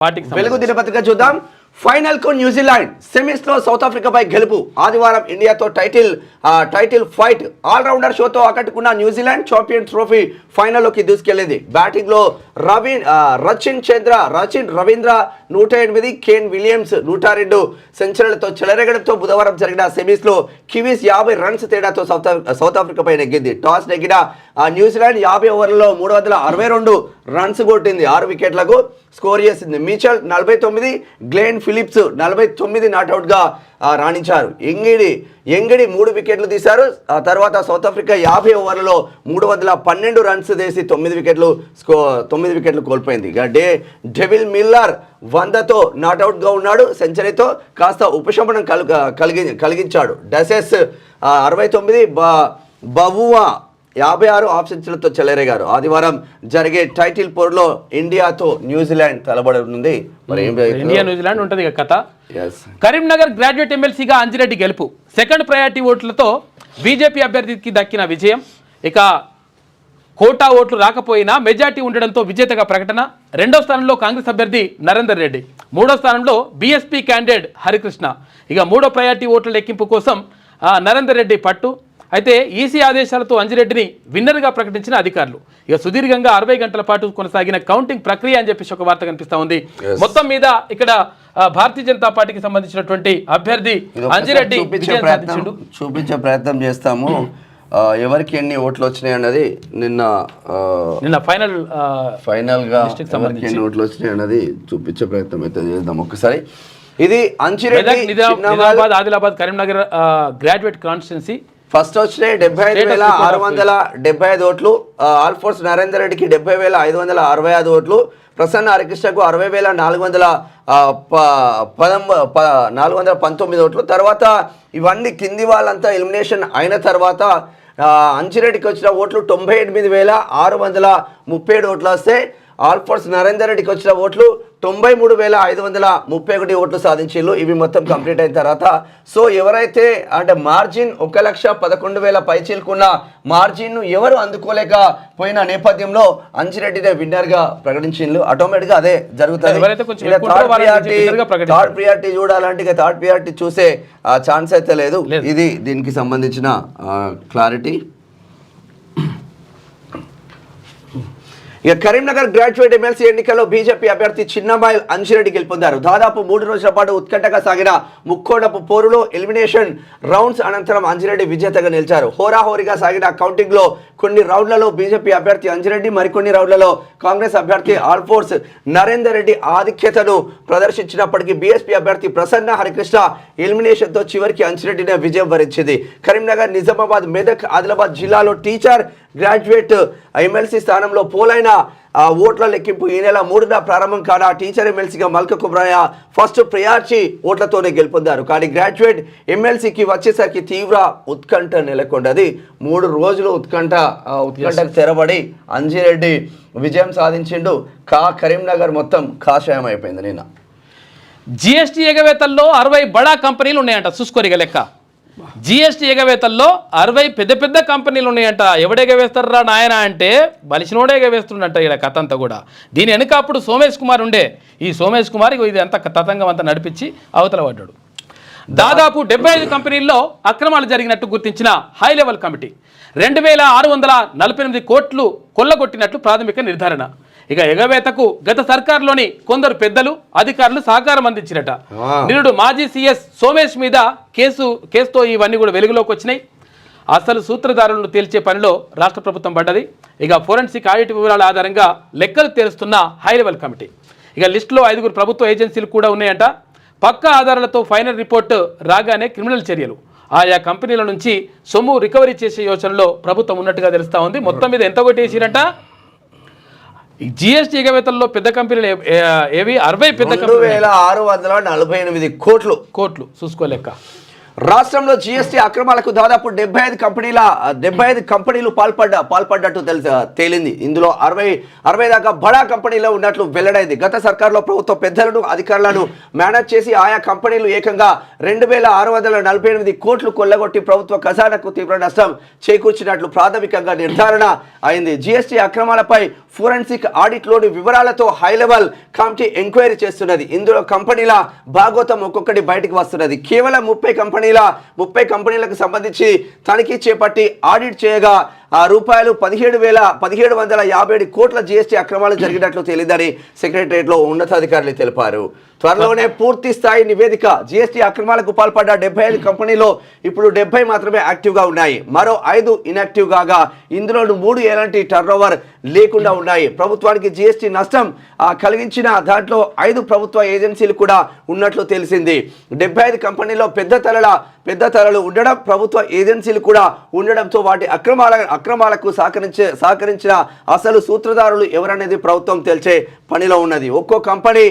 వెలుగు దినపత్రిక చూద్దాం. ఫైనల్ కు న్యూజిలాండ్, సెమీస్ లో సౌత్ ఆఫ్రికాపై గెలుపు. ఆదివారం ఇండియాతో టైటిల్ ఫైట్. ఆల్రౌండర్ షోతో ఆకట్టుకున్న న్యూజిలాండ్ ఛాంపియన్ ట్రోఫీ ఫైనల్లోకి దూసుకెళ్లింది. బ్యాటింగ్ లో రచిన్ రవీంద్ర 108, కేన్ విలియమ్స్ 102 సెంచరీలతో చెలరేగడంతో బుధవారం జరిగిన సెమీస్ లో కివీస్ 50 రన్స్ తేడాతో సౌత్ ఆఫ్రికాపై నెగ్గింది. టాస్ నెగ్గిన న్యూజిలాండ్ 50 ఓవర్లలో 362 రన్స్ కొట్టింది. 6 వికెట్లకు స్కోర్ చేసింది. మిచెల్ 49, గ్లెన్ ఫిలిప్స్ 49 నాట్అవుట్గా రాణించారు. ఎంగిడి 3 వికెట్లు తీశారు. ఆ తర్వాత సౌత్ ఆఫ్రికా 50 ఓవర్లలో 312 రన్స్ తీసి 9 వికెట్లు కోల్పోయింది. ఇక డెవిల్ మిల్లర్ 100తో నాట్అవుట్గా ఉన్నాడు. సెంచరీతో కాస్త ఉపశమనం కలిగించాడు. డసెస్ 69, బవువా 56 ఆఫ్ సెంచరీలతో చెలరేగారు. ఆదివారం జరిగే టైటిల్ పోరులో ఇండియాతో న్యూజిలాండ్ తలబడనుంది. మరి ఇండియా న్యూజిలాండ్ ఉంటుంది కథ. కరీంనగర్ గ్రాడ్యుయేట్ ఎమ్మెల్సీగా అంజిరెడ్డి గెలుపు. సెకండ్ ప్రయారిటీ ఓట్లతో బీజేపీ అభ్యర్థికి దక్కిన విజయం. ఇక కోటా ఓట్లు రాకపోయినా మెజార్టీ ఉండడంతో విజేతగా ప్రకటన. 2వ స్థానంలో కాంగ్రెస్ అభ్యర్థి నరేందర్ రెడ్డి, 3వ స్థానంలో బీఎస్పీ క్యాండిడేట్ హరికృష్ణ. ఇక 3వ ప్రయారిటీ ఓట్ల లెక్కింపు కోసం నరేందర్ రెడ్డి పట్టు. అయితే ఈసీ ఆదేశాలతో అంజిరెడ్డిని విన్నర్గా ప్రకటించిన అధికారులు. ఇక సుదీర్ఘంగా 60 గంటల పాటు కొనసాగిన కౌంటింగ్ ప్రక్రియ అని చెప్పేసి ఒక వార్త కనిపిస్తా ఉంది. మొత్తం మీద ఇక్కడ భారతీయ జనతా పార్టీకి సంబంధించినటువంటి అభ్యర్థి అంజిరెడ్డి చూపించే ప్రయత్నం చేస్తాము. ఎవరికి ఎన్ని ఓట్లు వచ్చినాయి అన్నది నిన్న ఫైనల్ గా ఎన్ని ఓట్లు వచ్చినాయి అన్నది చూపించే ప్రయత్నం అయితే చేద్దాం ఒకసారి. ఇది Anji Reddy Adilabad Karimnagar graduate constituency. First వచ్చినాయి 75,675 ఓట్లు. ఆల్ఫోర్స్ నరేందర్ రెడ్డికి 70,565 ఓట్లు. ప్రసన్న హరికృష్ణకు 60,419 ఓట్లు. తర్వాత ఇవన్నీ కింది వాళ్ళంతా ఎలిమినేషన్ అయిన తర్వాత అంజిరెడ్డికి వచ్చిన ఓట్లు 98,637 ఓట్లు వస్తే ఆల్ఫోర్స్ నరేందర్ రెడ్డికి వచ్చిన ఓట్లు 93,531 ఓట్లు సాధించారు. ఇవి మొత్తం కంప్లీట్ అయిన తర్వాత సో ఎవరైతే అంటే మార్జిన్ 1,11,000 పైచీలుకున్న మార్జిన్ను ఎవరు అందుకోలేకపోయిన నేపథ్యంలో అంజిరెడ్డినే విన్నర్గా ప్రకటించారు. ఆటోమేటిక్గా అదే జరుగుతుంది. థర్డ్ ప్రియారిటీ చూడాలంటే ఇక థర్డ్ ప్రియారిటీ చూసే ఛాన్స్ అయితే లేదు. ఇది దీనికి సంబంధించిన క్లారిటీ. ఇక కరీంనగర్ గ్రాడ్యుయేట్ ఎమ్మెల్సీ ఎన్నికల్లో బీజేపీ అభ్యర్థి చిన్నబాయ్ అంజిరెడ్డి గెలుపొందారు. దాదాపు 3 రోజుల పాటు ఉత్కంఠగా సాగిన ముక్కోడపు పోరులో ఎలిమినేషన్ రౌండ్స్ అనంతరం అంజిరెడ్డి విజేతగా నిలిచారు. హోరాహోరీగా సాగిన కౌంటింగ్ లో కొన్ని రౌండ్లలో బీజేపీ అభ్యర్థి అంజిరెడ్డి, మరికొన్ని రౌండ్లలో కాంగ్రెస్ అభ్యర్థి ఆల్ఫోర్స్ నరేందర్ రెడ్డి ఆధిక్యతను ప్రదర్శించినప్పటికీ బీఎస్పీ అభ్యర్థి ప్రసన్న హరికృష్ణ ఎలిమినేషన్ తో చివరికి అంజిరెడ్డినే విజయం వరించింది. కరీంనగర్, నిజామాబాద్, మెదక్, ఆదిలాబాద్ జిల్లాలో టీచర్ గ్రాడ్యుయేట్ ఎమ్మెల్సీ స్థానంలో పోలైన ఓట్ల లెక్కింపు ఈ నెల 3న ప్రారంభం కాగా టీచర్ ఎమ్మెల్సీగా మల్క కుబ్రాయ ఫస్ట్ ప్రియారిటీ ఓట్లతోనే గెలుపొందారు. కానీ గ్రాడ్యుయేట్ ఎమ్మెల్సీకి వచ్చేసరికి తీవ్ర ఉత్కంఠ నెలకొండది. 3 రోజులు ఉత్కంఠకు తెరబడి అంజిరెడ్డి విజయం సాధించిండు. కరీంనగర్ మొత్తం కాషాయం అయిపోయింది. నిన్న జిఎస్టీ ఎగవేతల్లో 60 బడా కంపెనీలు ఉన్నాయంట. చూసుకోరిగా లెక్క. జిఎస్టీ ఎగవేతల్లో 60 పెద్ద కంపెనీలు ఉన్నాయంట. ఎవడు ఎగవేస్తారా నాయన అంటే బలిసినోడే ఎగవేస్తుండంట. ఇక్కడ కథ అంతా కూడా దీని వెనుక అప్పుడు సోమేష్ కుమార్ ఉండే. ఈ సోమేష్ కుమార్ ఇది అంతా తతంగం అంతా నడిపించి అవతల పడ్డాడు. దాదాపు 75 కంపెనీల్లో అక్రమాలు జరిగినట్టు గుర్తించిన హై లెవెల్ కమిటీ 2,648 కోట్లు కొల్లగొట్టినట్లు ప్రాథమిక నిర్ధారణ. ఇక ఎగవేతకు గత సర్కారులోని కొందరు పెద్దలు, అధికారులు సహకారం అందించినట. నిరుడు మాజీ సీఎస్ సోమేష్ మీద కేసుతో ఇవన్నీ కూడా వెలుగులోకి వచ్చినాయి. అసలు సూత్రధారులను తేల్చే పనిలో రాష్ట్ర ప్రభుత్వం పడ్డది. ఇక ఫోరెన్సిక్ ఆడిట్ వివరాల ఆధారంగా లెక్కలు తేలుస్తున్న హై లెవెల్ కమిటీ. ఇక లిస్టులో 5 ప్రభుత్వ ఏజెన్సీలు కూడా ఉన్నాయంట. పక్కా ఆధారాలతో ఫైనల్ రిపోర్టు రాగానే క్రిమినల్ చర్యలు. ఆయా కంపెనీల నుంచి సొమ్ము రికవరీ చేసే యోచనలో ప్రభుత్వం ఉన్నట్టుగా తెలుస్తా ఉంది. మొత్తం మీద ఎంత కొట్టేసిరంట జిఎస్టీ ఎగవేతల్లో పెద్ద కంపెనీలు ఏవి 60 పెద్ద కంపెనీలు 2,648 కోట్లు చూసుకోలేక. రాష్ట్రంలో జీఎస్టీ అక్రమాలకు దాదాపు 75 కంపెనీలు పాల్పడ్డట్టు తేలింది. ఇందులో 60 దాకా బడా కంపెనీలో ఉన్నట్లు వెల్లడైంది. గత సర్కార్లో ప్రభుత్వ పెద్దలను అధికారులను మేనేజ్ చేసి ఆయా కంపెనీలు ఏకంగా 2648 కోట్లు కొల్లగొట్టి ప్రభుత్వ ఖజానాకు తీవ్ర నష్టం చేకూర్చినట్లు ప్రాథమికంగా నిర్ధారణ అయింది. జీఎస్టీ అక్రమాలపై ఫోరెన్సిక్ ఆడిట్లోని వివరాలతో హై లెవెల్ కమిటీ ఎంక్వైరీ చేస్తున్నది. ఇందులో కంపెనీల భాగోతం ఒక్కొక్కటి బయటకు వస్తున్నది. కేవలం 30 కంపెనీలకు సంబంధించి తనిఖీ చేపట్టి ఆడిట్ చేయగా రూపాయలు 17,757 కోట్ల జీఎస్టీ అక్రమాలు జరిగినట్లు తేలిందని సెక్రటరియట్లో ఉన్నతాధికారులు తెలిపారు. త్వరలోనే పూర్తి స్థాయి నివేదిక. జీఎస్టీ అక్రమాలకు పాల్పడ్డ 75 కంపెనీలో ఇప్పుడు 70 మాత్రమే యాక్టివ్గా ఉన్నాయి. మరో 5 ఇన్యాక్టివ్ కాగా ఇందులో 3 ఎలాంటి టర్నోవర్ లేకుండా ఉన్నాయి. ప్రభుత్వానికి జీఎస్టీ నష్టం కలిగించిన దాంట్లో 5 ప్రభుత్వ ఏజెన్సీలు కూడా ఉన్నట్లు తెలిసింది. 75 కంపెనీలో పెద్ద తలలు ఉండడం, ప్రభుత్వ ఏజెన్సీలు కూడా ఉండడంతో వాటి అక్రమాలకు సహకరించిన అసలు సూత్రధారులు ఎవరనేది ప్రభుత్వం తెలిసే పనిలో ఉన్నది. ఒక్కో కంపెనీ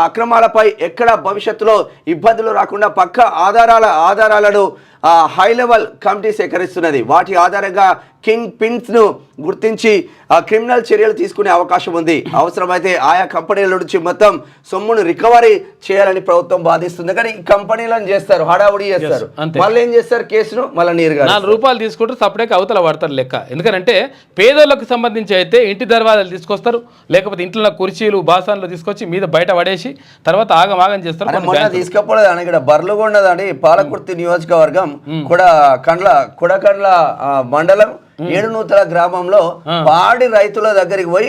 అక్రమాలపై ఎక్కడ భవిష్యత్తులో ఇబ్బందులు రాకుండా పక్క ఆధారాలను హై లెవెల్ కమిటీ సేకరిస్తున్నది. వాటి ఆధారంగా కింగ్ పిన్స్ ను గుర్తించి క్రిమినల్ చర్యలు తీసుకునే అవకాశం ఉంది. అవసరమైతే ఆయా కంపెనీల నుంచి మొత్తం సొమ్మును రికవరీ చేయాలని ప్రభుత్వం బాధిస్తుంది. కానీ ఈ కంపెనీలను చేస్తారు, హడావుడి చేస్తారు, మళ్ళీ ఏం చేస్తారు, కేసును మళ్ళీ నీరుగా 4 రూపాయలు తీసుకుంటారు, సపరేట్ అవతల పడతారు లెక్క. ఎందుకంటే పేదోళ్ళకు సంబంధించి అయితే ఇంటి దర్వాజాలు తీసుకొస్తారు, లేకపోతే ఇంట్లో కుర్చీలు బాసాన్లు తీసుకొచ్చి మీద బయట పడేసి తర్వాత ఆగం చేస్తారు. మొన్న తీసుకపోలేదు అని ఇక్కడ బర్లుగొండదండి పాలకుర్తి నియోజకవర్గం కొడకండ్ల మండలం 7 నూతల గ్రామంలో పాడి రైతుల దగ్గరికి పోయి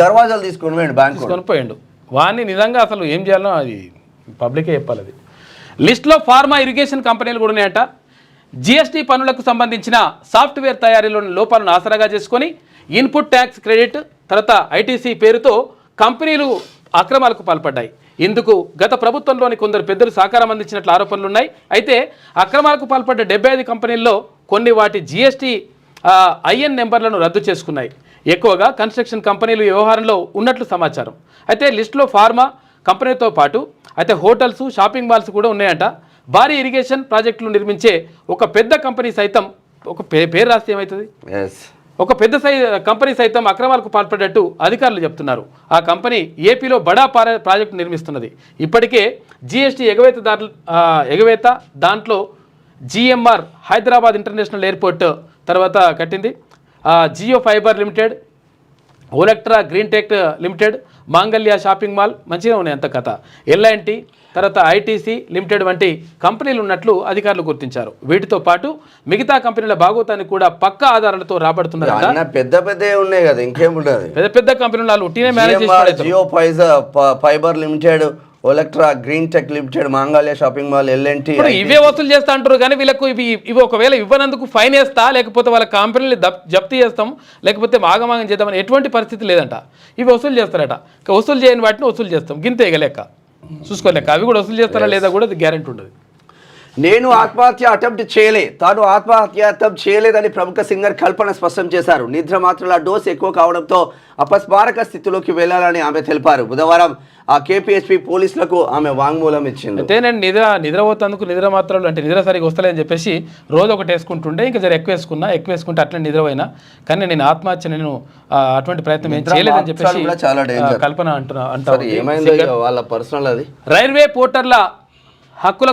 దర్వాజాలు తీసుకొని పోయిండు. వాడిని నిజంగా అసలు ఏం చేయాలో అది పబ్లికే చెప్పాలి. అది లిస్ట్లో ఫార్మా ఇరిగేషన్ కంపెనీలు కూడా ఉన్నాయట. జిఎస్టీ పన్నులకు సంబంధించిన సాఫ్ట్వేర్ తయారీలోని లోపాలను ఆసరాగా చేసుకొని ఇన్పుట్ ట్యాక్స్ క్రెడిట్ తర్వాత ఐటీసీ పేరుతో కంపెనీలు అక్రమాలకు పాల్పడ్డాయి. ఇందుకు గత ప్రభుత్వంలోని కొందరు పెద్దలు సహకారం అందించినట్లు ఆరోపణలు ఉన్నాయి. అయితే అక్రమాలకు పాల్పడ్డ 75 కంపెనీల్లో కొన్ని వాటి జిఎస్టీ ఐఎన్ నెంబర్లను రద్దు చేసుకున్నాయి. ఎక్కువగా కన్స్ట్రక్షన్ కంపెనీలు వ్యవహారంలో ఉన్నట్లు సమాచారం. అయితే లిస్టులో ఫార్మా కంపెనీతో పాటు అయితే హోటల్స్, షాపింగ్ మాల్స్ కూడా ఉన్నాయంట. భారీ ఇరిగేషన్ ప్రాజెక్టులు నిర్మించే ఒక పెద్ద కంపెనీ సైతం ఒక పేరు రాస్తే ఏమవుతుంది, ఒక పెద్ద కంపెనీ సైతం అక్రమాలకు పాల్పడ్డట్టు అధికారులు చెప్తున్నారు. ఆ కంపెనీ ఏపీలో బడా ప్రాజెక్టు నిర్మిస్తున్నది. ఇప్పటికే జీఎస్టీ ఎగవేత దాంట్లో జిఎంఆర్ హైదరాబాద్ ఇంటర్నేషనల్ ఎయిర్పోర్ట్ తర్వాత కట్టింది. Jio fiber limited, Olectra green tech limited, Mangalya shopping mall మంచిగా ఉన్నాయి అంత కథ. ఎల్ఐఎన్టీ తర్వాత ఐటీసీ లిమిటెడ్ వంటి కంపెనీలు ఉన్నట్లు అధికారులు గుర్తించారు. వీటితో పాటు మిగతా కంపెనీల భాగోతాన్ని కూడా పక్క ఆధారాలతో రాబడుతున్నారు. పెద్ద ఉన్నాయి కదా, ఇంకేముంటుంది, పెద్ద కంపెనీలు వాళ్ళు ఉట్టినే మేనేజ్ చేస్తారు. Jio fiber limited, Olectra green tech limited, Mangalya shopping mall, LNT ఇవే వసూలు చేస్తా అంటారు. కానీ వీళ్ళకు ఇవి ఒకవేళ ఇవ్వనందుకు ఫైన్ వేస్తా, లేకపోతే వాళ్ళ కంపెనీలు జప్తీ చేస్తాం, లేకపోతే ఆగమాగం చేద్దామని ఎటువంటి పరిస్థితి లేదంట. ఇవి వసూలు చేస్తారట. వసూలు చేయని వాటిని వసూలు చేస్తాం, గింతే లెక్క చూసుకోలేక. అవి కూడా వసూలు చేస్తారా లేదా కూడా గ్యారెంటీ ఉండదు. తాను ఆత్మహత్య అటెంప్ట్ చేయలేదని ప్రముఖ సింగర్ కల్పన స్పష్టం చేశారు. నిద్ర మాత్రల డోస్ ఎక్కువ కావడంతో అపస్మారక స్థితిలోకి వెళ్లాలని ఆమె తెలిపారు. బుధవారం కేపీహెచ్పీ పోలీసులకు ఆమె వాంగ్మూలం ఇచ్చింది. అయితే నేను నిద్రపోతందుకు నిద్ర మాత్రలు అంటే నిద్ర సరిగా వస్తలేదని చెప్పేసి రోజు ఒకటి వేసుకుంటుండే, ఇంకా జర ఎక్కువ వేసుకుంటే అట్లనే నిద్రపోయినా. కానీ నేను ఆత్మహత్య అటువంటి ప్రయత్నం ఏం చేయలేదని చెప్పేసి కల్పన అంటారు. వాళ్ళ పర్సనల్ అది. రైల్వే పోర్టర్ల హక్కుల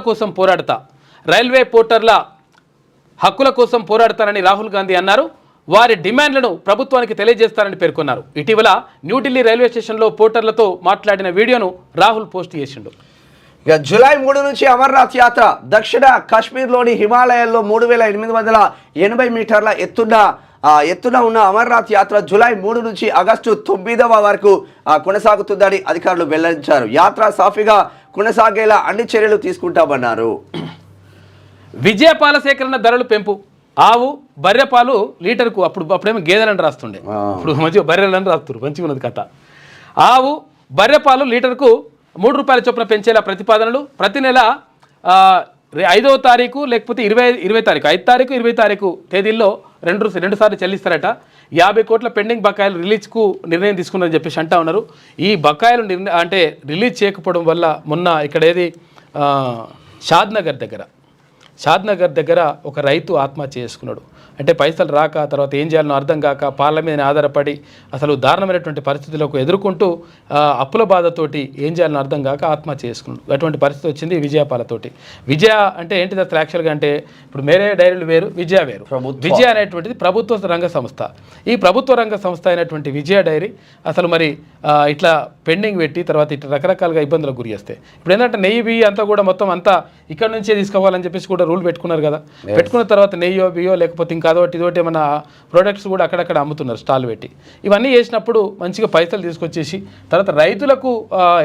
కోసం పోరాడతారని రాహుల్ గాంధీ అన్నారు. వారి డిమాండ్లను ప్రభుత్వానికి తెలియజేస్తారని పేర్కొన్నారు. ఇటీవల న్యూఢిల్లీ రైల్వే స్టేషన్లో పోర్టర్లతో మాట్లాడిన వీడియోను రాహుల్ పోస్ట్ చేసిండు. జూలై 3 నుంచి అమర్నాథ్ యాత్ర. దక్షిణ కాశ్మీర్లోని హిమాలయాల్లో 3880 మీటర్ల ఎత్తున ఉన్న అమర్నాథ్ యాత్ర జూలై 3 నుంచి ఆగస్టు 9 వరకు కొనసాగుతుందని అధికారులు వెల్లడించారు. యాత్ర సాఫీగా కొనసాగేలా అన్ని చర్యలు తీసుకుంటామన్నారు. విజయపాల సేకరణ ధరలు పెంపు. ఆవు, బర్రెపాలు లీటర్కు అప్పుడేమో గేదెలని రాస్తుండే, ఇప్పుడు మంచిగా బర్రెలని రాస్తారు. మంచిగా ఉన్నది కథ. ఆవు, బర్రెపాలు లీటర్కు 3 రూపాయల చొప్పున పెంచేలా ప్రతిపాదనలు. ప్రతి నెల 5వ తారీఖు లేకపోతే 20 తారీఖు 5 తారీఖు 20 తారీఖు తేదీల్లో రెండు సార్లు చెల్లిస్తారట. 50 కోట్ల పెండింగ్ బకాయిలు రిలీజ్కు నిర్ణయం తీసుకున్నారని చెప్పేసి అంటా ఉన్నారు. ఈ బకాయిలు అంటే రిలీజ్ చేయకపోవడం వల్ల మొన్న ఇక్కడ షాద్ నగర్ దగ్గర షాద్నగర్ దగ్గర ఒక రైతు ఆత్మహత్య చేసుకున్నాడు. అంటే పైసలు రాక తర్వాత ఏం చేయాలనో అర్థం కాక పార్ల మీద ఆధారపడి అసలు దారుణమైనటువంటి పరిస్థితులకు ఎదుర్కొంటూ అప్పుల బాధతోటి ఏం చేయాలని అర్థం కాక ఆత్మహత్య చేసుకున్నాడు. అటువంటి పరిస్థితి వచ్చింది విజయపాలతోటి. విజయ అంటే ఏంటిది అసలు యాక్చువల్గా అంటే ఇప్పుడు మేరే డైరీలు వేరు, విజయ వేరు. విజయ అనేటువంటిది ప్రభుత్వ రంగ సంస్థ. ఈ ప్రభుత్వ రంగ సంస్థ అయినటువంటి విజయ డైరీ అసలు మరి ఇట్లా పెండింగ్ పెట్టి తర్వాత ఇట్లా రకరకాలుగా ఇబ్బందులకు గురి చేస్తాయి. ఇప్పుడు ఏంటంటే నెయ్యి బియ్యి అంతా కూడా మొత్తం అంతా ఇక్కడ నుంచే తీసుకోవాలని చెప్పేసి కూడా రూల్ పెట్టుకున్నారు కదా. పెట్టుకున్న తర్వాత నెయ్యో బియ్యో లేకపోతే ఇంకా అదొకటి ఇదొకటి ఏమైనా ప్రోడక్ట్స్ కూడా అక్కడక్కడ అమ్ముతున్నారు స్టాల్ పెట్టి. ఇవన్నీ చేసినప్పుడు మంచిగా పైసలు తీసుకొచ్చేసి తర్వాత రైతులకు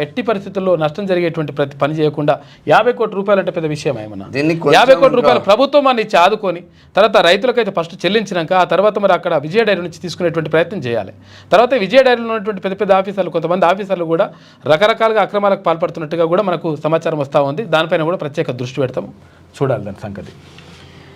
ఎట్టి పరిస్థితుల్లో నష్టం జరిగేటువంటి ప్రతి పని చేయకుండా 50 కోట్ల రూపాయలు అంటే పెద్ద విషయం ఏమన్నా. 50 కోట్ల రూపాయలు ప్రభుత్వం అని ఇచ్చి ఆదుకొని తర్వాత రైతులకైతే ఫస్ట్ చెల్లించినాక ఆ తర్వాత మరి అక్కడ విజయ డైరీ నుంచి తీసుకునేటువంటి ప్రయత్నం చేయాలి. తర్వాత విజయ డైరీలో ఉన్నటువంటి పెద్ద పెద్ద ఆఫీసర్లు కొంతమంది ఆఫీసర్లు కూడా రకరకాలుగా అక్రమాలకు పాల్పడుతున్నట్టుగా కూడా మనకు సమాచారం వస్తూ ఉంది. దానిపైన కూడా ప్రత్యేక దృష్టి పెడతాం, చూడాలి దాని సంగతి.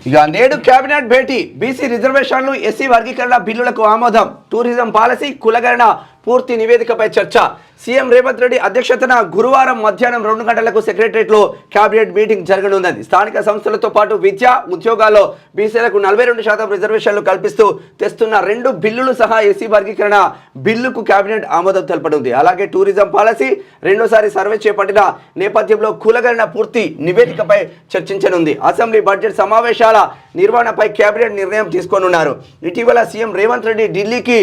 ఇక నేడు కేబినెట్ భేటీ, బీసీ రిజర్వేషన్లు, ఎస్సీ వర్గీకరణ బిల్లులకు ఆమోదం, టూరిజం పాలసీ, కులగణన పూర్తి నివేదికపై చర్చ. సీఎం రేవంత్ రెడ్డి అధ్యక్షతన గురువారం మధ్యాహ్నం 2 గంటలకు సెక్రటరియట్లో కేబినెట్ మీటింగ్ జరగనున్నది. స్థానిక సంస్థలతో పాటు విద్య, ఉద్యోగాల్లో బీసీలకు 42% రిజర్వేషన్లు కల్పిస్తూ తెస్తున్న 2 బిల్లులు సహా ఎస్సీ వర్గీకరణ బిల్లుకు కేబినెట్ ఆమోదం తెలపనుంది. అలాగే టూరిజం పాలసీ రెండోసారి సర్వే చేపట్టిన నేపథ్యంలో కులగణన పూర్తి నివేదికపై చర్చించనుంది. అసెంబ్లీ బడ్జెట్ సమావేశాల నిర్వహణపై కేబినెట్ నిర్ణయం తీసుకోనున్నారు. ఇటీవల సీఎం రేవంత్ రెడ్డి ఢిల్లీకి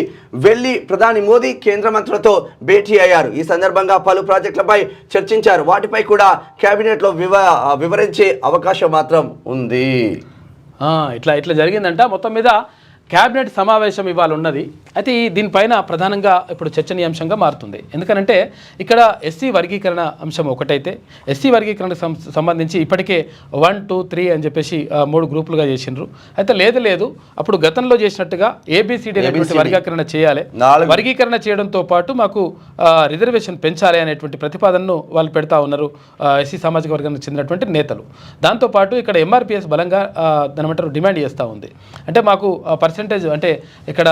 వెళ్లి ప్రధాని మోదీ కేంద్ర మంత్రులతో భేటీ అయ్యారు. ఈ సందర్భంగా పలు ప్రాజెక్టులపై చర్చించారు. వాటిపై కూడా కేబినెట్లో వివరించే అవకాశం మాత్రం ఉంది. ఇట్లా జరిగిందంట. మొత్తం మీద క్యాబినెట్ సమావేశం ఇవాళ ఉన్నది. అయితే దీనిపైన ప్రధానంగా ఇప్పుడు చర్చనీయాంశంగా మారుతుంది. ఎందుకనంటే ఇక్కడ ఎస్సీ వర్గీకరణ అంశం ఒకటైతే ఎస్సీ వర్గీకరణకు సంబంధించి ఇప్పటికే 1, 2, 3 అని చెప్పేసి 3 గ్రూపులుగా చేసిండ్రు. అయితే లేదు అప్పుడు గతంలో చేసినట్టుగా ఏబిసిడి అనేటువంటి వర్గీకరణ చేయాలి. వర్గీకరణ చేయడంతో పాటు మాకు రిజర్వేషన్ పెంచాలి అనేటువంటి ప్రతిపాదనను వాళ్ళు పెడతా ఉన్నారు ఎస్సీ సామాజిక వర్గానికి చెందినటువంటి నేతలు. దాంతోపాటు ఇక్కడ ఎంఆర్పిఎస్ బలంగా దానిమంటారు డిమాండ్ చేస్తూ ఉంది. అంటే మాకు పర్సెంటేజ్ అంటే ఇక్కడ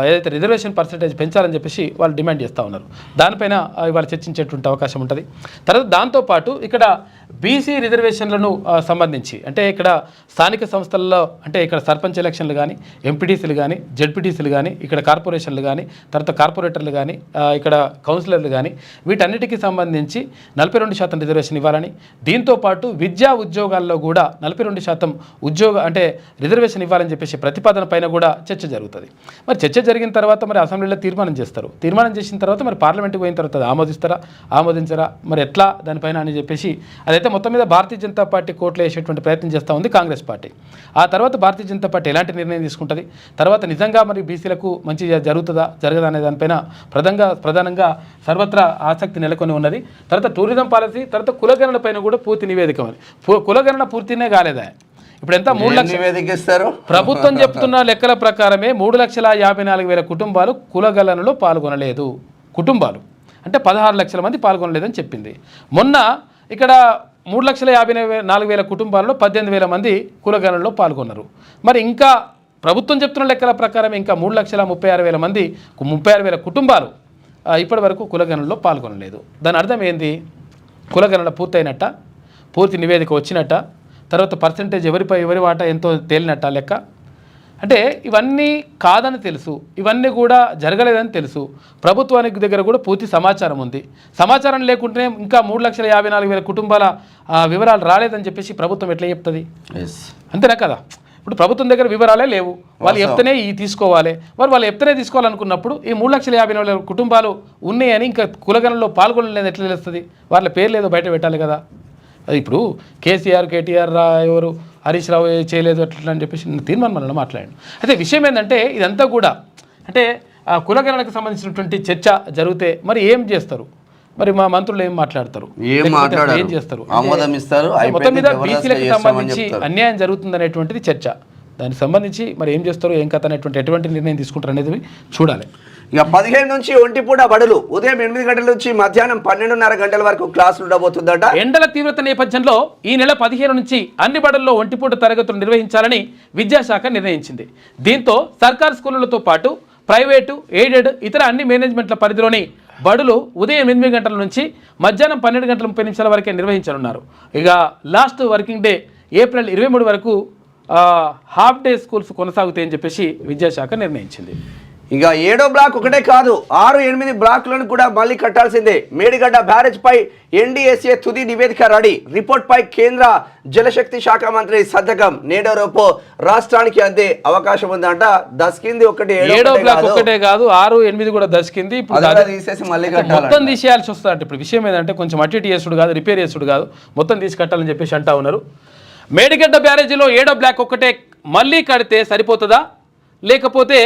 ఏదైతే రిజర్వేషన్ పర్సెంటేజ్ పెంచాలని చెప్పేసి వాళ్ళు డిమాండ్ చేస్తూ ఉన్నారు. దానిపైన ఇవాళ చర్చించేటువంటి అవకాశం ఉంటుంది. తర్వాత దాంతోపాటు ఇక్కడ బీసీ రిజర్వేషన్లను సంబంధించి అంటే ఇక్కడ స్థానిక సంస్థల్లో అంటే ఇక్కడ సర్పంచ్ ఎలక్షన్లు కానీ, ఎంపీటీసీలు కానీ, జెడ్పీటీసీలు కానీ, ఇక్కడ కార్పొరేషన్లు కానీ, తర్వాత కార్పొరేటర్లు కానీ, ఇక్కడ కౌన్సిలర్లు కానీ వీటన్నిటికీ సంబంధించి 42% రిజర్వేషన్ ఇవ్వాలని, దీంతోపాటు విద్యా ఉద్యోగాల్లో కూడా 42% అంటే రిజర్వేషన్ ఇవ్వాలని చెప్పేసి ప్రతిపాదన పైన కూడా చర్చ జరుగుతుంది. మరి చర్చ జరిగిన తర్వాత మరి అసెంబ్లీలో తీర్మానం చేస్తారు. తీర్మానం చేసిన తర్వాత మరి పార్లమెంట్కి పోయిన తర్వాత ఆమోదిస్తారా, ఆమోదించరా, మరి ఎట్లా దానిపైన అని చెప్పేసి అదైతే మొత్తం మీద భారతీయ జనతా పార్టీ కోర్టులో వేసేటువంటి ప్రయత్నం చేస్తూ ఉంది కాంగ్రెస్ పార్టీ. ఆ తర్వాత భారతీయ జనతా పార్టీ ఎలాంటి నిర్ణయం తీసుకుంటుంది, తర్వాత నిజంగా మరి బీసీలకు మంచి జరుగుతుందా జరగదా అనే దానిపైన ప్రధానంగా సర్వత్రా ఆసక్తి నెలకొని ఉన్నది. తర్వాత టూరిజం పాలసీ, తర్వాత కులగణన పైన కూడా పూర్తి నివేదిక. కులగణన పూర్తినే కాలేదా? ఇప్పుడు ఎంత 3 లక్షలు ప్రభుత్వం చెప్తున్న లెక్కల ప్రకారమే 3,54,000 కుటుంబాలు కులగణనలో పాల్గొనలేదు. కుటుంబాలు అంటే 16 లక్షల మంది పాల్గొనలేదని చెప్పింది. మొన్న ఇక్కడ 3,54,000 కుటుంబాల్లో 18,000 మంది కులగణనలో పాల్గొన్నారు. మరి ఇంకా ప్రభుత్వం చెప్తున్న లెక్కల ప్రకారం ఇంకా 3,36,000 మంది 36,000 కుటుంబాలు ఇప్పటి వరకు కులగణనలో పాల్గొనలేదు. దాని అర్థం ఏంది? కులగణన పూర్తయినట్ట, పూర్తి నివేదిక వచ్చినట్ట, తర్వాత పర్సెంటేజ్ ఎవరి వాటా ఎంతో తేలినట్ట లెక్క. అంటే ఇవన్నీ కాదని తెలుసు, ఇవన్నీ కూడా జరగలేదని తెలుసు. ప్రభుత్వానికి దగ్గర కూడా పూర్తి సమాచారం ఉంది. సమాచారం లేకుంటే ఇంకా 3,54,000 కుటుంబాల వివరాలు రాలేదని చెప్పేసి ప్రభుత్వం ఎట్లా చెప్తుంది? అంతేనా కదా? ఇప్పుడు ప్రభుత్వం దగ్గర వివరాలే లేవు, వాళ్ళు చెప్తేనే తీసుకోవాలి. వాళ్ళు చెప్తేనే తీసుకోవాలనుకున్నప్పుడు ఈ 3,54,000 కుటుంబాలు ఉన్నాయని ఇంకా కులగణనలో పాల్గొనలేదు ఎట్లా తెలుస్తుంది? వాళ్ళ పేర్లు ఏదో బయట పెట్టాలి కదా. ఇప్పుడు కేసీఆర్, కేటీఆర్ ఎవరు, హరీష్ రావు చేయలేదు అట్లా అని చెప్పేసి తీర్మానం మనం మాట్లాడాను. అయితే విషయం ఏంటంటే ఇదంతా కూడా అంటే కులగణనకు సంబంధించినటువంటి చర్చ జరిగితే మరి ఏం చేస్తారు? మరి మా మంత్రులు ఏం మాట్లాడతారు, ఏం చేస్తారు? మొత్తం మీద బీసీలకు సంబంధించి అన్యాయం జరుగుతుంది అనేటువంటిది చర్చ. దానికి సంబంధించి మరి ఏం చేస్తారు, ఏం కథ అనేటువంటి ఎటువంటి నిర్ణయం తీసుకుంటారు అనేది చూడాలి. ఇక 15 నుంచి ఒంటిపూట బడులు, ఉదయం 8 గంటల నుంచి మధ్యాహ్నం 12:30 గంటల వరకు క్లాసులు ఉండబోతుందట. ఎండల తీవ్రత నేపథ్యంలో ఈ నెల 15 నుంచి అన్ని బడుల్లో ఒంటిపూట తరగతులు నిర్వహించాలని విద్యాశాఖ నిర్ణయించింది. దీంతో సర్కారు స్కూళ్లతో పాటు ప్రైవేటు, ఎయిడెడ్ ఇతర అన్ని మేనేజ్మెంట్ల పరిధిలోని బడులు ఉదయం 8 గంటల నుంచి మధ్యాహ్నం 12 గంటల 30 నిమిషాల వరకే నిర్వహించనున్నారు. ఇక లాస్ట్ వర్కింగ్ డే ఏప్రిల్ 23 వరకు హాఫ్ డే స్కూల్స్ కొనసాగుతాయని చెప్పేసి విద్యాశాఖ నిర్ణయించింది. ఇక 7వ బ్లాక్ ఒకటే కాదు 6-8 బ్లాక్లను కూడా మళ్ళీ కట్టాల్సిందే. మేడిగడ్డ బ్యారేజ్ పై ఎన్డీఎస్ఏ తుది నివేదిక రెడీ. రిపోర్ట్ పై కేంద్ర జలశక్తి శాఖ మంత్రి సంతకం. నేడో రేపో రాష్ట్రానికి అందే అవకాశం ఉందంట. దస్కింది ఒకటి 7వ బ్లాక్ ఒకటే కాదు 6-8 కూడా దస్కింది. ఇప్పుడు తీసేసి మళ్ళీ మొత్తం తీసేయాల్సి వస్తుంది. ఇప్పుడు విషయం ఏంటంటే కొంచెం అటు ఇటు చేసుడు కాదు, రిపేర్ చేసుడు కాదు, మొత్తం తీసి కట్టాలని చెప్పేసి అంటా ఉన్నారు. మేడిగడ్డ బ్యారేజీలో 7వ బ్లాక్ ఒకటే మళ్ళీ కడితే సరిపోతుందా, లేకపోతే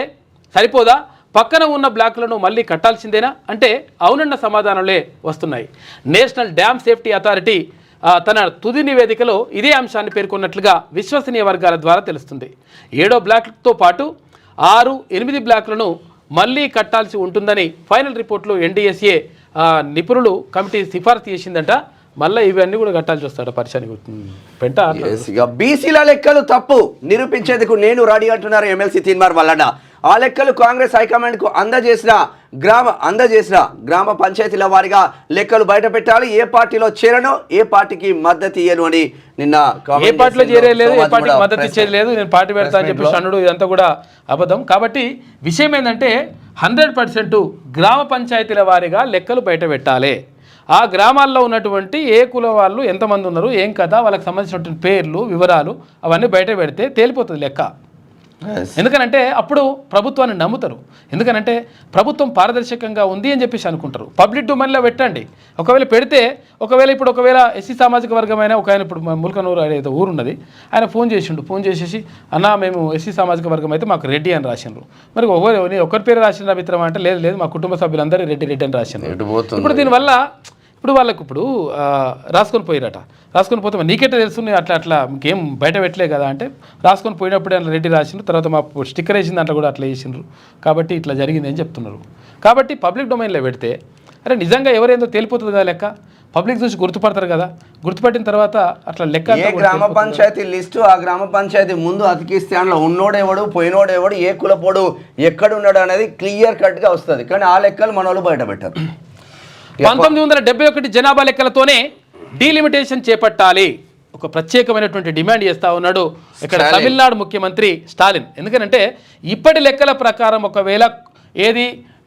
సరిపోదా, పక్కన ఉన్న బ్లాక్లను మళ్ళీ కట్టాల్సిందేనా అంటే అవునన్న సమాధానాలే వస్తున్నాయి. నేషనల్ డ్యామ్ సేఫ్టీ అథారిటీ తన తుది నివేదికలో ఇదే అంశాన్ని పేర్కొన్నట్లుగా విశ్వసనీయ వర్గాల ద్వారా తెలుస్తుంది. 7వ బ్లాక్తో పాటు 6-8 బ్లాక్లను మళ్ళీ కట్టాల్సి ఉంటుందని ఫైనల్ రిపోర్ట్లో ఎన్డీఎస్ఏ నిపుణులు కమిటీ సిఫార్సు చేసిందంట. మళ్ళీ ఇవన్నీ కూడా కట్టాల్సి వస్తాడు పరిశాని పెంట. బీసీల లెక్కలు తప్పు నిరూపించేందుకు నేను రెడీ అంటున్నారు ఎమ్మెల్సీ తీన్మార్ మల్లన్న. ఆ లెక్కలు కాంగ్రెస్ హైకమాండ్కు అందజేసిన గ్రామ పంచాయతీల వారిగా లెక్కలు బయట పెట్టాలి. ఏ పార్టీలో చేరను, ఏ పార్టీకి మద్దతు ఇయ్యను అని నిన్న ఏ పార్టీలో చేరేలేదు, ఏ పార్టీకి మద్దతు ఇచ్చేది లేదు, నేను పార్టీ పెడతా అని చెప్పేసి అన్నాడు. ఇదంతా కూడా అబద్ధం. కాబట్టి విషయం ఏంటంటే 100% గ్రామ పంచాయతీల వారిగా లెక్కలు బయట పెట్టాలి. ఆ గ్రామాల్లో ఉన్నటువంటి ఏ కుల వాళ్ళు ఎంతమంది ఉన్నారు, ఏం కదా, వాళ్ళకి సంబంధించినటువంటి పేర్లు వివరాలు అవన్నీ బయట పెడితే తేలిపోతుంది లెక్క. ఎందుకనంటే అప్పుడు ప్రభుత్వాన్ని నమ్ముతారు. ఎందుకనంటే ప్రభుత్వం పారదర్శకంగా ఉంది అని చెప్పేసి అనుకుంటారు. పబ్లిక్ డొమైన్లో పెట్టండి. ఒకవేళ పెడితే ఒకవేళ ఎస్సీ సామాజిక వర్గమైన ఒక ఆయన ఇప్పుడు ముల్కనూరు అనేది ఊరున్నది, ఆయన ఫోన్ చేసేసి అన్నా మేము ఎస్సీ సామాజిక వర్గం అయితే మాకు రెడ్డి అని రాసినారు. మరి ఒకరి పేరు రాసిన మిత్రం అంటే లేదు మా కుటుంబ సభ్యులందరూ రెడ్డి అని రాసినారు. ఇప్పుడు దీనివల్ల వాళ్ళకు రాసుకొని పోతే నీకెట్ట తెలుస్తుంది అట్లా ఇంకేం బయట పెట్టలే కదా అంటే రాసుకొని పోయినప్పుడు ఆయన రెడ్డి రాసిండ్రు, తర్వాత మా స్టిక్కర్ వేసిన దాంట్లో కూడా అట్లా వేసిండ్రు, కాబట్టి ఇట్లా జరిగింది అని చెప్తున్నారు. కాబట్టి పబ్లిక్ డొమైన్లో పెడితే అరే నిజంగా ఎవరేందో తేలిపోతుంది కదా లెక్క, పబ్లిక్ చూసి గుర్తుపడతారు కదా, గుర్తుపట్టిన తర్వాత అట్లా లెక్క. గ్రామ పంచాయతీ లిస్టు ఆ గ్రామ పంచాయతీ ముందు అతికిస్తే అందులో ఉన్నోడెవడు పోయినోడెవడు ఏ కులపోడు ఎక్కడున్నాడు అనేది క్లియర్ కట్గా వస్తుంది. కానీ ఆ లెక్కలు మన వాళ్ళు బయట పెట్టారు. 1971 జనాభా లెక్కలతోనే డీలిమిటేషన్ చేపట్టాలి ఒక ప్రత్యేకమైనటువంటి డిమాండ్ చేస్తూ ఉన్నాడు ఇక్కడ తమిళనాడు ముఖ్యమంత్రి స్టాలిన్. ఎందుకంటే ఇప్పటి లెక్కల ప్రకారం ఒకవేళ ఏది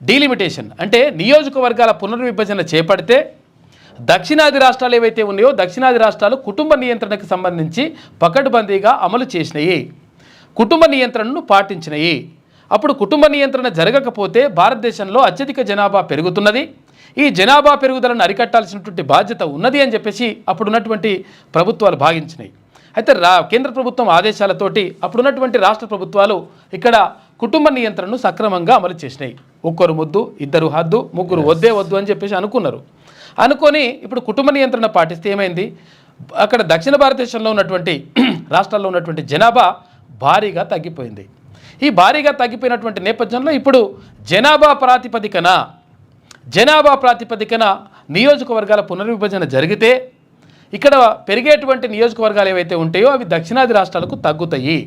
డీలిమిటేషన్ అంటే నియోజకవర్గాల పునర్విభజన చేపడితే దక్షిణాది రాష్ట్రాలు ఏవైతే ఉన్నాయో దక్షిణాది రాష్ట్రాలు కుటుంబ నియంత్రణకు సంబంధించి పకడ్బందీగా అమలు చేసినాయి, కుటుంబ నియంత్రణను పాటించినాయి. అప్పుడు కుటుంబ నియంత్రణ జరగకపోతే భారతదేశంలో అత్యధిక జనాభా పెరుగుతున్నది, ఈ జనాభా పెరుగుదలను అరికట్టాల్సినటువంటి బాధ్యత ఉన్నది అని చెప్పేసి అప్పుడున్నటువంటి ప్రభుత్వాలు భావించినాయి. అయితే కేంద్ర ప్రభుత్వం ఆదేశాలతోటి అప్పుడున్నటువంటి రాష్ట్ర ప్రభుత్వాలు ఇక్కడ కుటుంబ నియంత్రణను సక్రమంగా అమలు చేసినాయి. ఒక్కరు ముద్దు, ఇద్దరు హద్దు, ముగ్గురు వద్దు అని చెప్పేసి అనుకొని ఇప్పుడు కుటుంబ నియంత్రణ పాటిస్తే ఏమైంది, అక్కడ దక్షిణ భారతదేశంలో ఉన్నటువంటి రాష్ట్రాల్లో ఉన్నటువంటి జనాభా భారీగా తగ్గిపోయింది. ఈ భారీగా తగ్గిపోయినటువంటి నేపథ్యంలో ఇప్పుడు జనాభా ప్రాతిపదికన నియోజకవర్గాల పునర్విభజన జరిగితే ఇక్కడ పెరిగేటువంటి నియోజకవర్గాలు ఏవైతే ఉంటాయో అవి దక్షిణాది రాష్ట్రాలకు తగ్గుతాయి.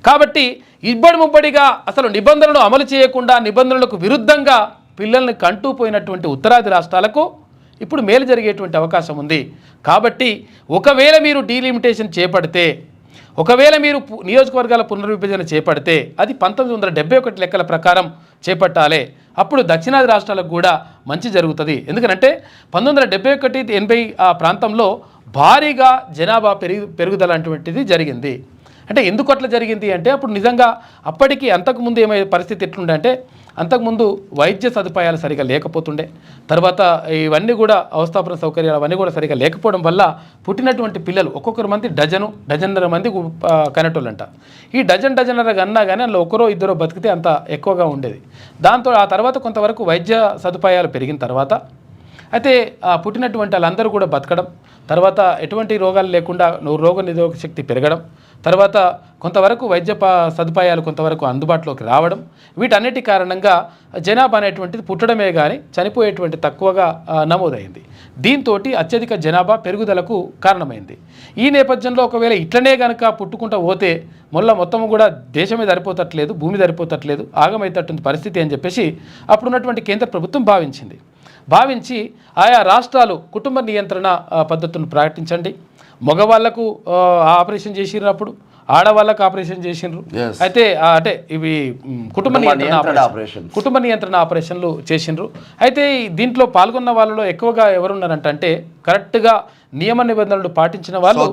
కాబట్టి ముబ్బడిగా అసలు నిబంధనలు అమలు చేయకుండా నిబంధనలకు విరుద్ధంగా పిల్లల్ని కంటూ పోయినటువంటి ఉత్తరాది రాష్ట్రాలకు ఇప్పుడు మేలు జరిగేటువంటి అవకాశం ఉంది. కాబట్టి ఒకవేళ మీరు డీలిమిటేషన్ చేపడితే, ఒకవేళ మీరు నియోజకవర్గాల పునర్విభజన చేపడితే అది 1971 లెక్కల ప్రకారం చేపట్టాలి. అప్పుడు దక్షిణాది రాష్ట్రాలకు కూడా మంచి జరుగుతుంది. ఎందుకంటే 1971-80 ఆ ప్రాంతంలో భారీగా జనాభా పెరుగుదల అటువంటిది జరిగింది. అంటే ఎందుకు అట్లా జరిగింది అంటే అప్పుడు నిజంగా అప్పటికి అంతకుముందు ఏమయ్యే పరిస్థితి ఎట్లుండే అంటే అంతకుముందు వైద్య సదుపాయాలు సరిగా లేకపోతుండే, తర్వాత ఇవన్నీ కూడా అవస్థాపన సౌకర్యాలు అవన్నీ కూడా సరిగా లేకపోవడం వల్ల పుట్టినటువంటి పిల్లలు ఒక్కొక్కరు మంది డజన్నర మంది కనేటోళ్ళంట. ఈ డజన్నర కన్నా కానీ అందులో ఒకరో ఇద్దరో బతికితే అంత ఎక్కువగా ఉండేది. దాంతో ఆ తర్వాత కొంతవరకు వైద్య సదుపాయాలు పెరిగిన తర్వాత అయితే పుట్టినటువంటి వాళ్ళందరూ కూడా బతకడం, తర్వాత ఎటువంటి రోగాలు లేకుండా రోగ నిరోధక శక్తి పెరగడం, తర్వాత కొంతవరకు వైద్య సదుపాయాలు కొంతవరకు అందుబాటులోకి రావడం, వీటన్నిటి కారణంగా జనాభా అనేటువంటిది పుట్టడమే కానీ చనిపోయేటువంటి తక్కువగా నమోదైంది. దీంతో అత్యధిక జనాభా పెరుగుదలకు కారణమైంది. ఈ నేపథ్యంలో ఒకవేళ ఇట్లనే కనుక పుట్టుకుంటూ పోతే మొత్తం కూడా దేశమే సరిపోతట్లేదు, భూమి సరిపోతట్లేదు, ఆగమైతట్టుంది పరిస్థితి అని చెప్పేసి అప్పుడున్నటువంటి కేంద్ర ప్రభుత్వం భావించి ఆయా రాష్ట్రాలు కుటుంబ నియంత్రణ పద్ధతులను ప్రకటించండి, మగవాళ్ళకు ఆపరేషన్ చేసిర్రు, అప్పుడు ఆడవాళ్ళకు ఆపరేషన్ చేసిండ్రు. అయితే అంటే ఇవి కుటుంబ నియంత్రణ ఆపరేషన్లు చేసిండ్రు. అయితే దీంట్లో పాల్గొన్న వాళ్ళలో ఎక్కువగా ఎవరున్నారంటే కరెక్ట్గా నియమ నిబంధనలు పాటించిన వాళ్ళు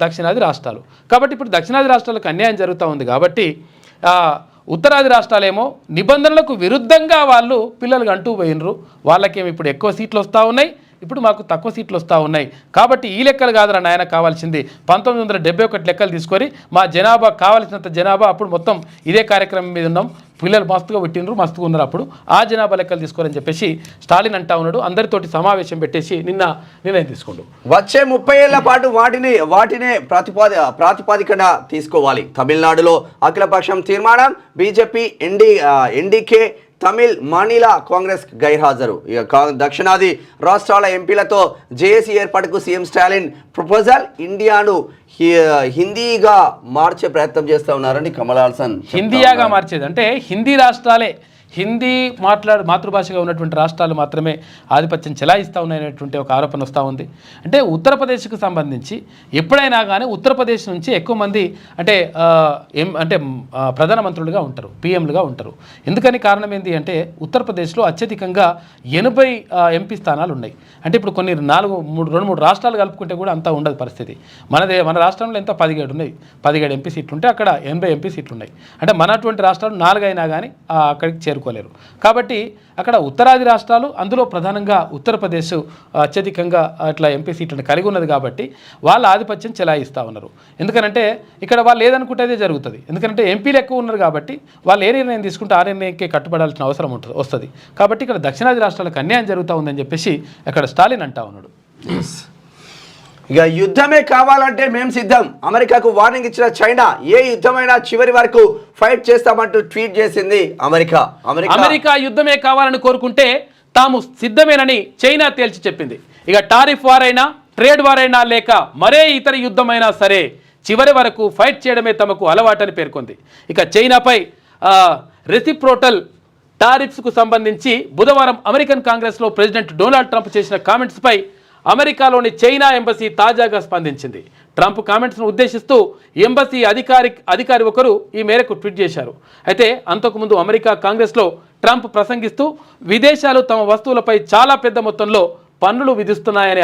దక్షిణాది రాష్ట్రాలు. కాబట్టి ఇప్పుడు దక్షిణాది రాష్ట్రాలకు అన్యాయం జరుగుతూ ఉంది కాబట్టి ఉత్తరాది రాష్ట్రాలేమో నిబంధనలకు విరుద్ధంగా వాళ్ళు పిల్లలు అంటూ పోయినరు. వాళ్ళకేమో ఇప్పుడు ఎక్కువ సీట్లు వస్తూ ఉన్నాయి, ఇప్పుడు మాకు తక్కువ సీట్లు వస్తూ ఉన్నాయి. కాబట్టి ఈ లెక్కలు కాదురా నాయన కావాల్సింది 1971 లెక్కలు తీసుకొని మా జనాభా కావాల్సినంత జనాభా అప్పుడు మొత్తం ఇదే కార్యక్రమం మీద ఉన్నాం, పిల్లలు మస్తుగా పెట్టినరు, మస్తుగా ఉన్నారు, అప్పుడు ఆ జనాభా లెక్కలు తీసుకోవాలని చెప్పేసి స్టాలిన్ అంటా ఉన్నాడు. అందరితోటి సమావేశం పెట్టేసి నిన్న నిర్ణయం తీసుకుంటూ వచ్చే 30 ఏళ్ల పాటు వాటినే ప్రాతిపాదికన తీసుకోవాలి. తమిళనాడులో అఖిలపక్షం తీర్మానం, బీజేపీ ఎన్డీకే తమిళ్ మానిల కాంగ్రెస్ గైర్హాజరు. దక్షిణాది రాష్ట్రాల ఎంపీలతో జేఏసీ ఏర్పాటుకు సీఎం స్టాలిన్ ప్రపోజల్. ఇండియాను హిందీగా మార్చే ప్రయత్నం చేస్తూ ఉన్నారని కమల్ హాసన్. హిందీగా మార్చేది అంటే హిందీ రాష్ట్రాలే, హిందీ మాతృభాషగా ఉన్నటువంటి రాష్ట్రాలు మాత్రమే ఆధిపత్యం చెలాయిస్తూ ఉన్నాయనేటువంటి ఒక ఆరోపణ వస్తూ ఉంది. అంటే ఉత్తరప్రదేశ్కు సంబంధించి ఎప్పుడైనా కానీ ఉత్తరప్రదేశ్ నుంచి ఎక్కువ మంది అంటే ప్రధానమంత్రులుగా ఉంటారు, పిఎంలుగా ఉంటారు. ఎందుకని కారణం ఏంటి అంటే ఉత్తరప్రదేశ్లో అత్యధికంగా 80 ఎంపీ స్థానాలు ఉన్నాయి. అంటే ఇప్పుడు కొన్ని 2-3 రాష్ట్రాలు కలుపుకుంటే కూడా అంతా ఉండదు పరిస్థితి. మన రాష్ట్రంలో ఎంత 17 ఉన్నాయి, 17 ఎంపీ సీట్లు ఉంటే అక్కడ 80 ఎంపీ సీట్లు ఉన్నాయి. అంటే మనటువంటి రాష్ట్రాలు 4 అయినా కానీ అక్కడికి చేరుకోలేరు. కాబట్టి అక్కడ ఉత్తరాది రాష్ట్రాలు, అందులో ప్రధానంగా ఉత్తరప్రదేశ్ అత్యధికంగా అట్లా ఎంపీ సీట్లను కలిగి ఉన్నది కాబట్టి వాళ్ళ ఆధిపత్యం చెలాయిస్తూ ఉన్నారు. ఎందుకంటే ఇక్కడ వాళ్ళు ఏదనుకుంటే అదే జరుగుతుంది. ఎందుకంటే ఎంపీలు ఎక్కువ ఉన్నారు కాబట్టి వాళ్ళు ఏ నిర్ణయం తీసుకుంటే ఆ నిర్ణయంకే కట్టుబడాల్సిన అవసరం వస్తుంది. కాబట్టి ఇక్కడ దక్షిణాది రాష్ట్రాలకు అన్యాయం జరుగుతూ ఉందని చెప్పేసి అక్కడ స్టాలిన్ అంటా ఉన్నాడు. ఇక యుద్ధమే కావాలంటే మేము సిద్ధం. అమెరికాకు వార్నింగ్ ఇచ్చిన చైనా ఏ యుద్ధమైనా చివరి వరకు ఫైట్ చేస్తామంటూ ట్వీట్ చేసింది అమెరికా యుద్ధమే కావాలని కోరుకుంటే తాము సిద్ధమేనని చైనా తేల్చి చెప్పింది. ఇక టారిఫ్ వార్ అయినా, ట్రేడ్ వార్ అయినా, లేక మరే ఇతర యుద్ధమైనా సరే చివరి వరకు ఫైట్ చేయడమే తమకు అలవాటని పేర్కొంది. ఇక చైనాపై రెసిప్రోటల్ టారిఫ్స్కు సంబంధించి బుధవారం అమెరికన్ కాంగ్రెస్లో ప్రెసిడెంట్ డొనాల్డ్ ట్రంప్ చేసిన కామెంట్స్పై అమెరికాలోని చైనా ఎంబసీ తాజాగా స్పందించింది. ట్రంప్ కామెంట్స్ను ఉద్దేశిస్తూ ఎంబసీ అధికారి ఒకరు ఈ మేరకు ట్వీట్ చేశారు. అయితే అంతకుముందు అమెరికా కాంగ్రెస్లో ట్రంప్ ప్రసంగిస్తూ విదేశాలు తమ వస్తువులపై చాలా పెద్ద మొత్తంలో పన్నులు విధిస్తున్నాయని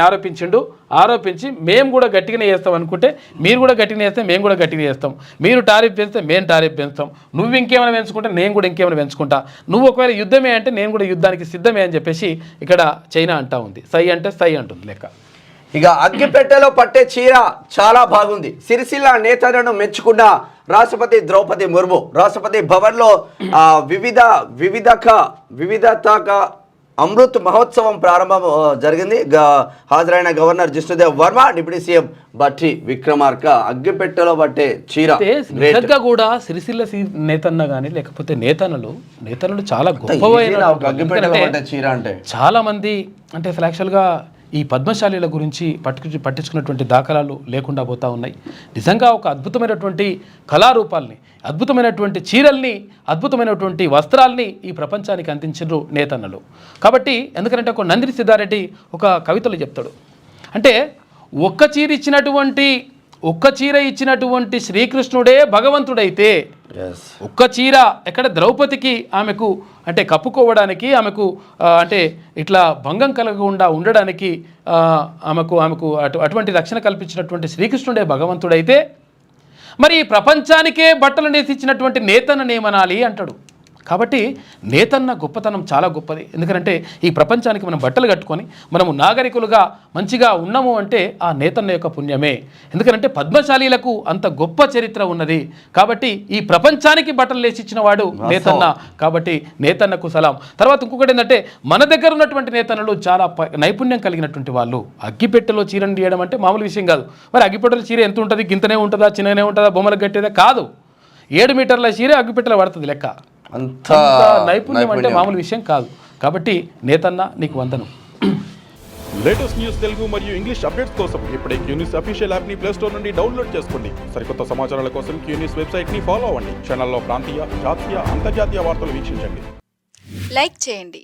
ఆరోపించి మేము కూడా గట్టిగానే చేస్తాం అనుకుంటే మీరు కూడా గట్టిగానే చేస్తే మేము కూడా గట్టిగా చేస్తాం, మీరు టారిఫ్ పెంచితే మేము టారిఫ్ పెంచుతాం, నువ్వు ఇంకేమైనా పెంచుకుంటే నేను కూడా ఇంకేమైనా పెంచుకుంటా, నువ్వు ఒకవేళ యుద్ధమే అంటే నేను కూడా యుద్ధానికి సిద్ధమే అని చెప్పేసి ఇక్కడ చైనా అంటా ఉంది. సై అంటే సై అంటుంది లెక్క. ఇక అగ్గిపెట్టెలో పట్టే చీర చాలా బాగుంది. సిరిసిల్ల నేతలను మెచ్చుకున్న రాష్ట్రపతి ద్రౌపది ముర్ము రాష్ట్రపతి భవన్లో వివిధత అమృత్ మహోత్సవం ప్రారంభం జరిగింది. హాజరైన governor Jishnu Dev Varma, deputy CM బట్టి విక్రమార్క అగ్గిపెట్టెలో పట్టే చీర కూడా సిరిసిల్ల నేతన్న కానీ లేకపోతే నేతన్నలు చాలా గొప్ప చీర అంటే చాలా మంది అంటే అసలు యాక్చువల్గా ఈ పద్మశాలీల గురించి పట్టించుకున్నటువంటి దాఖలాలు లేకుండా పోతూ ఉన్నాయి. నిజంగా ఒక అద్భుతమైనటువంటి కళారూపాల్ని, అద్భుతమైనటువంటి చీరల్ని, అద్భుతమైనటువంటి వస్త్రాల్ని ఈ ప్రపంచానికి అందించారు నేతన్నలు. కాబట్టి ఎందుకంటే ఒక నందిని సిద్ధారెడ్డి ఒక కవితలో చెప్తాడు, అంటే ఒక్క చీర ఇచ్చినటువంటి శ్రీకృష్ణుడే భగవంతుడైతే ఒక్క చీర ఎక్కడ ద్రౌపదికి ఆమెకు అంటే కప్పుకోవడానికి, ఆమెకు అంటే ఇట్లా భంగం కలగకుండా ఉండడానికి ఆమెకు అటువంటి రక్షణ కల్పించినటువంటి శ్రీకృష్ణుడే భగవంతుడైతే మరి ప్రపంచానికే బట్టలు నేసిచ్చినటువంటి నేతన్ననేమనాలి అంటాడు. కాబట్టి నేతన్న గొప్పతనం చాలా గొప్పది. ఎందుకంటే ఈ ప్రపంచానికి మనం బట్టలు కట్టుకొని మనము నాగరికులుగా మంచిగా ఉన్నాము అంటే ఆ నేతన్న యొక్క పుణ్యమే. ఎందుకంటే పద్మశాలీలకు అంత గొప్ప చరిత్ర ఉన్నది. కాబట్టి ఈ ప్రపంచానికి బట్టలు లేచిచ్చిన వాడు నేతన్న. కాబట్టి నేతన్నకు సలాం. తర్వాత ఇంకొకటి ఏంటంటే మన దగ్గర ఉన్నటువంటి నేతన్నలు చాలా నైపుణ్యం కలిగినటువంటి వాళ్ళు. అగ్గిపెట్టెలో చీరను తీయడం అంటే మామూలు విషయం కాదు. మరి అగ్గిపెట్టెలో చీర ఎంత ఉంటుంది, గింతనే ఉంటుందా, చిన్నగానే ఉంటుందా, బొమ్మలకు కట్టేదా కాదు. 7 మీటర్ల చీర అగ్గిపెట్టెలో పడుతుంది లెక్క. అంత నైపుణ్యం అంటే మామూలు విషయం కాదు. కాబట్టి నేతన్న నీకు వందనం. లేటెస్ట్ న్యూస్ తెలుగు మరియు ఇంగ్లీష్ అప్డేట్స్ కోసం ఇప్పుడే క్యూన్యూస్ అఫీషియల్ యాప్ ని ప్లే స్టోర్ నుండి డౌన్లోడ్ చేసుకోండి. సరికొత్త సమాచారాల కోసం క్యూన్యూస్ వెబ్సైట్ ని ఫాలో అవ్వండి. ఛానల్లో ప్రాంతీయ, జాతీయ, అంతర్జాతీయ వార్తలు వీక్షించండి. లైక్ చేయండి.